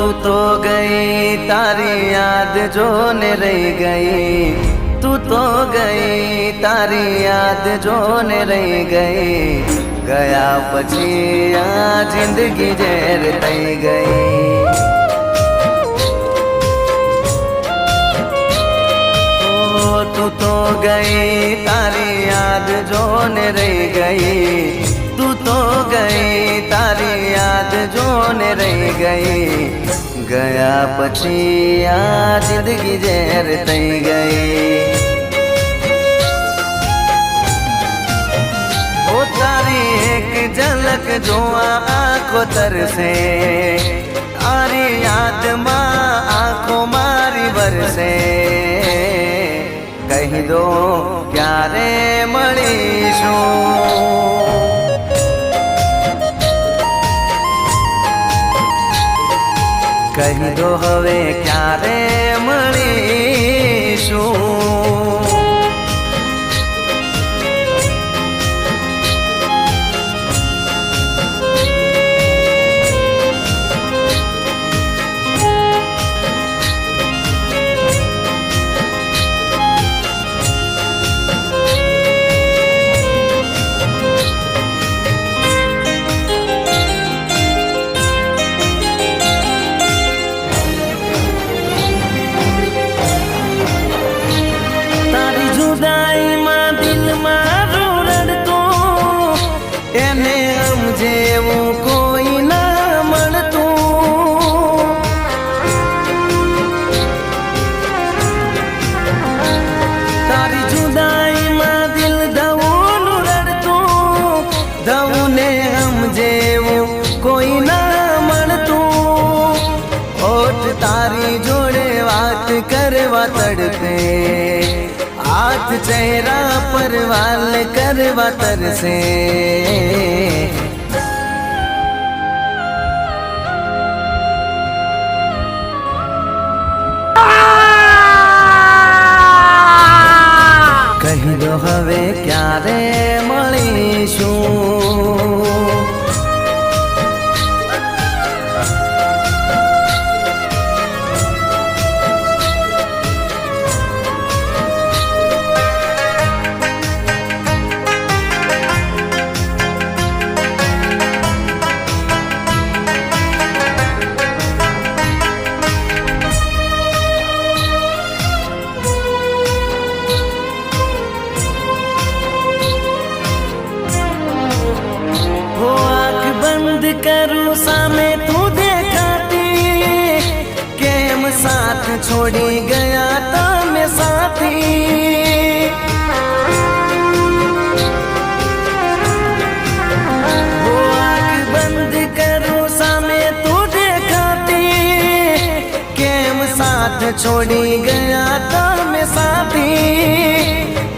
तू तो गई तारी याद जो ने रह गई, तू तो गई तारी याद जो ने रह गई। गया पछिया जिंदगी जेर थई गई। तू तो गई तारी याद जो ने रह गई, तू तो गई तारी याद जो ने रह गई। गया पछिया जिंदगी जेर थई गई। ओ तारी एक झलक जो आंखों तर से, तारी याद माँ आंखों मारी बरसे। कही दो क्यारे मळीशुं, कही दो हवे क्यारे मळीशुं। कोई ना मळतू, तारी जुदाई मां दिल दवून रड़तू। दवू ने हम जेवू कोई ना मळतू। ओठ तारी जोड़े बात करवा तड़पे, हाथ चेहरा पर वाल करवा तरसे। कही दो हवे क्यारे मळीशुं। करूं सामे तू देखाती, केम साथ छोड़ी गया तो मैं साथी। वो आँख बंद करूं सामे तू देखाती, केम साथ छोड़ी गया तो मैं साथी।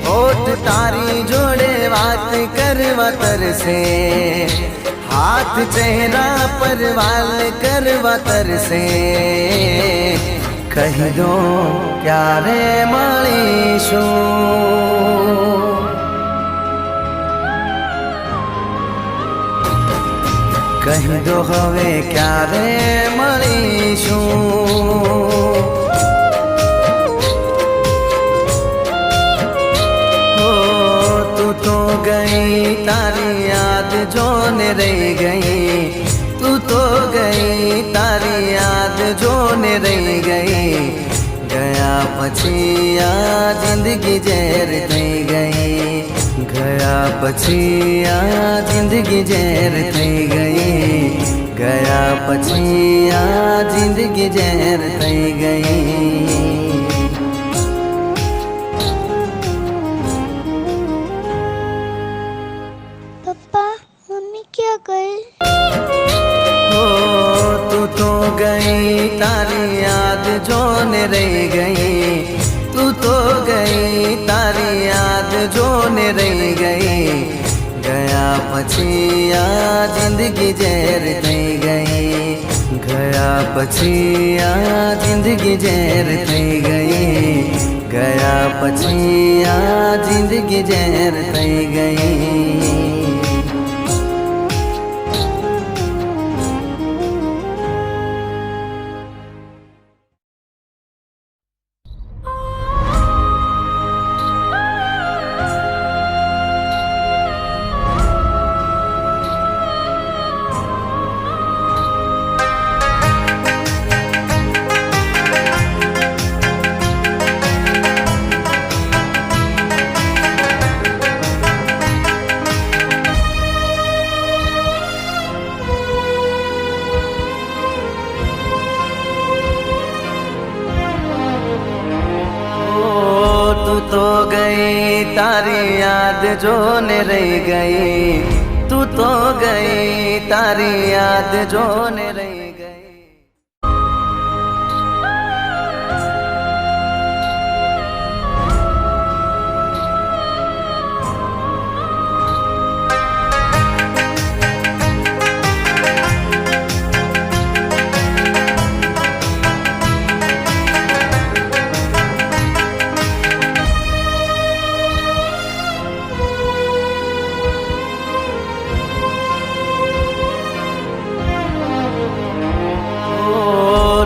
होठ तारी जोड़े बात करवा तरसे, हाथ चेहरा पर वाल करवा तरसे। कही दो क्यारे मळीशुं, कही दो हवे क्यारे मळीशुं। तू तो गई तारी याद जो ने रह गई, तू तो गई तारी याद जो ने रह गई। गया पछिया जिंदगी जेर थई गई। गया पछिया जिंदगी जेर थई गई। गया पछिया जिंदगी जेर थई गई। क्या गए? तू तो गई तारी याद जो ने रह गई, तू तो गई तारी याद जो ने रह गई। गया पछिया जिंदगी जेर थई गई। गया पछिया जिंदगी जेर थई गई। गया पछिया जिंदगी जेर थई गई। तारी याद जो ने रह गई, तू तो गई तारी याद जो ने रह गई।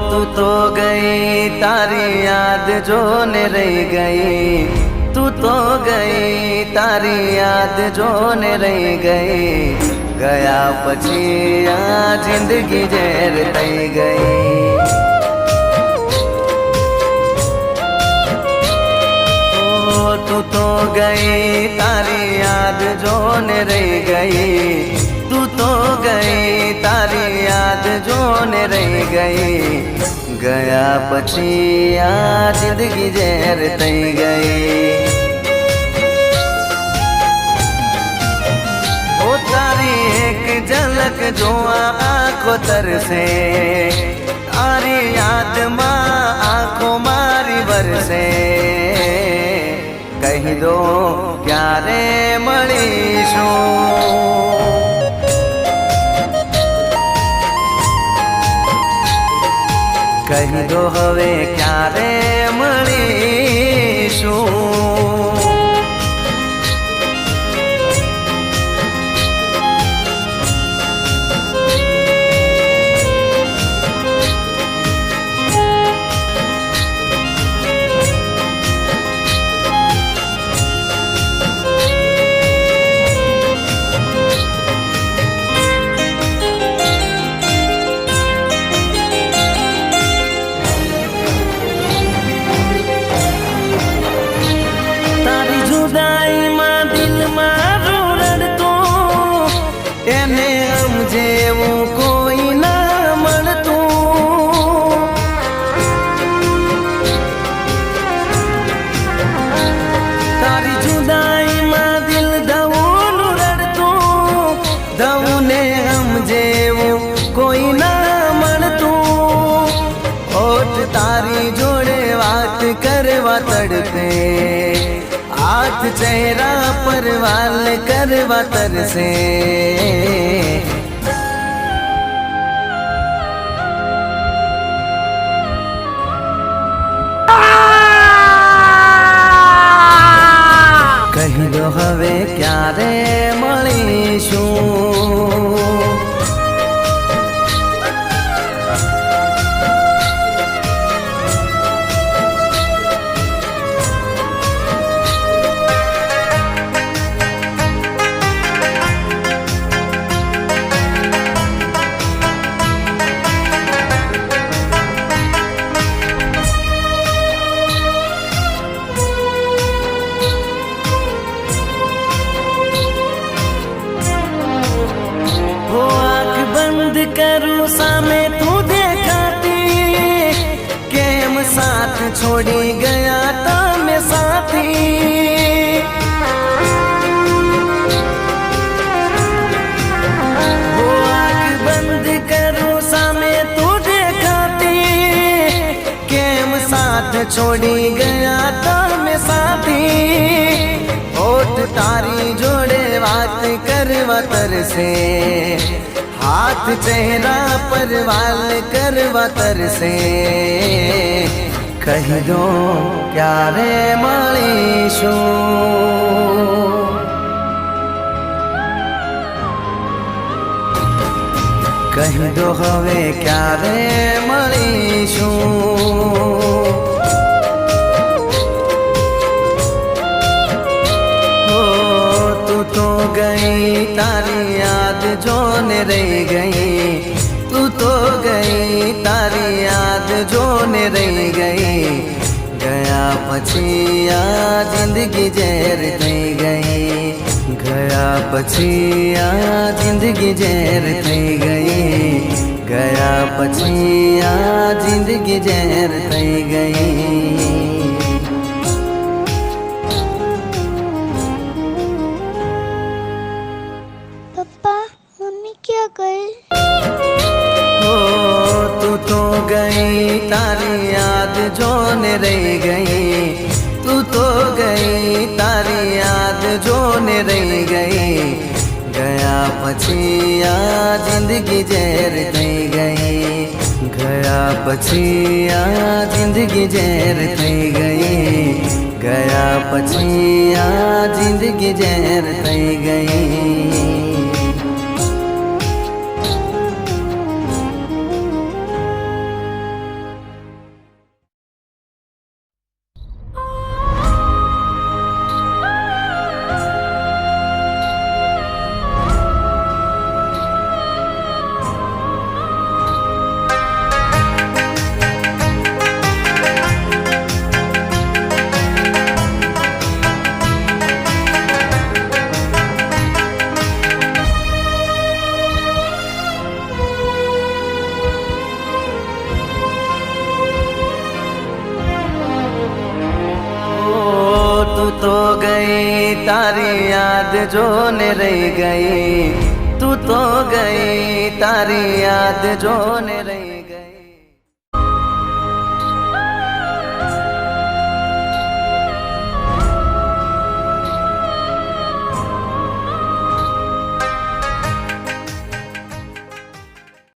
तू तो गई तारी याद जो ने रह गई, तू तो गई तारी याद जो ने रह गई। गया पछी आ जिंदगी जेर थई गई। ओ तू तो गई तारी याद जो ने रह गई, तू तो गई तारी याद जो ने रह गई। गया पछी आ जिंदगी जेर थई गई। ओ तारी एक झलक जो आंखों तरसे, तारी याद मां आंखों मारी बरसे। कही दो क्यारे मळीशुं, कही दो हवे क्यारे मळीशुं। એને સમજેવું કોઈ ના મળતું, તારી જુદાઈમાં દિલ ધવનું રડતું, ધવને સમજેવું કોઈ ના મળતું। ઓઠ તારી જોડે વાત કરવા તડપે, हाथ चेहरा पर वाल करवा तरसे। कही दो हवे क्यारे मळीशुं। करूं सामे तू देखाती, केम साथ छोड़ी गया तो मैं साथी। वो आँख बंद करूं सामे तू देखाती, केम साथ छोड़ी गया तो मैं साथी। ओठ तारी जोड़े बात करवा तरसे, हाथ चेहरा पर वाल करवा तरसे। कही दो क्यारे मळीशुं, कही दो हवे क्यारे मळीशुं। तो गई तारी याद जो ने रह गई, तू तो गई तारी याद जो ने रह गई। गया पछी आ जिंदगी जेर थई गई, गया पछी आ जिंदगी जेर थई गई। गया पछी आ जिंदगी जेर थई गई। गई तारी याद जो ने रह गई, तू तो गई तारी याद जो ने रह गई। गया પછી આ જિંદગી ઝેર થઈ ગઈ, ગયા પછી આ જિંદગી ઝેર થઈ ગઈ, ગયા પછી આ જિંદગી ઝેર થઈ ગઈ। तू तो गई तारी याद जो ने रह गई, तू तो गई तारी याद जो ने रह